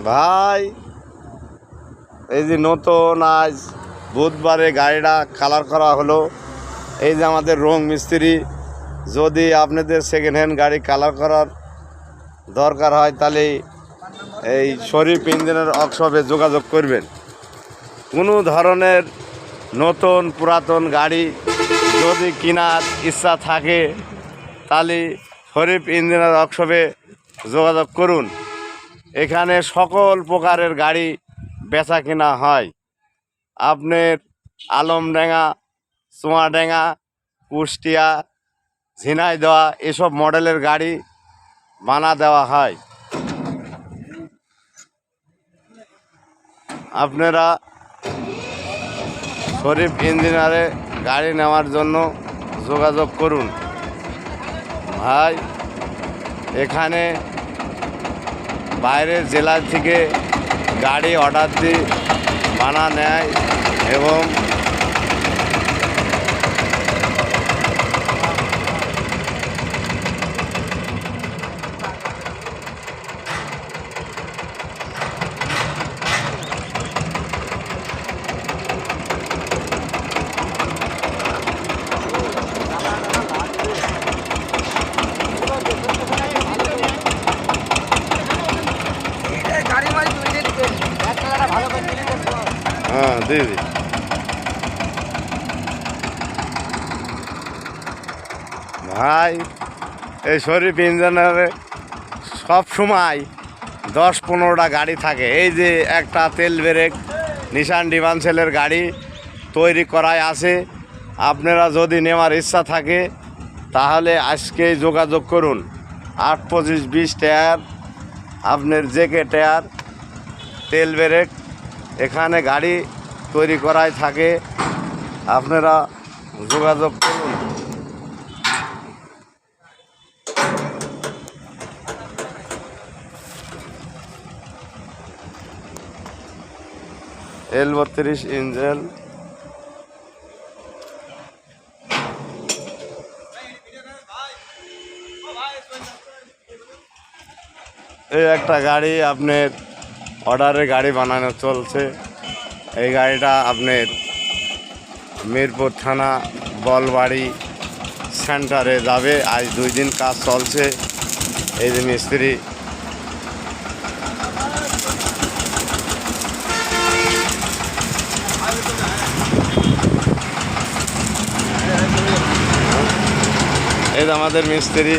ভাই এই যে নতুন আজ বুধবারে গাড়িটা কালার করা হলো। এই যে আমাদের রং মিস্ত্রি, যদি আপনাদের সেকেন্ড হ্যান্ড গাড়ি কালার করার দরকার হয় তাহলে এই শরীফ ইঞ্জিনের ওয়ার্কশপে যোগাযোগ করবেন। কোনো ধরনের নতুন পুরাতন গাড়ি যদি কেনার ইচ্ছা থাকে তাহলে শরীফ ইঞ্জিনের ওয়ার্কশপে যোগাযোগ করুন। এখানে সকল প্রকারের গাড়ি বেচা কেনা হয়। আপনার আলমডাঙ্গা, চুয়াডাঙ্গা, কুষ্টিয়া, ঝিনাইদহ এসব মডেলের গাড়ি বানা দেওয়া হয়। আপনারা শরীফ ইঞ্জিনিয়ারে গাড়ি নেওয়ার জন্য যোগাযোগ করুন। ভাই এখানে বাইরের জেলা থেকে গাড়ি অর্ডার দিয়ে বানা নেয় এবং হ্যাঁ দিদি ভাই এই শরীফ ইঞ্জিনিয়ারে সব সময় 10-15টা গাড়ি থাকে। এই যে একটা তেল ব্রেক নিশান ডিভান্সেলের গাড়ি তৈরি করাই আছে। আপনারা যদি নেওয়ার ইচ্ছা থাকে তাহলে আজকেই যোগাযোগ করুন। 8-25-20 টায়ার, আপনার জেকে টায়ার, তেল ব্রেক এখানে গাড়ি তৈরি করাই থাকে। আপনারা যোগাযোগ করুন। L32 ইঞ্জিন, এই একটা গাড়ি আপনার অর্ডারে গাড়ি বানানো চলছে। এই গাড়িটা আপনার মিরপুর থানা বলবাড়ি সেন্টারে যাবে। আজ 2 দিন কাজ চলছে। এই যে মিস্ত্রি এই যে আমাদের মিস্ত্রি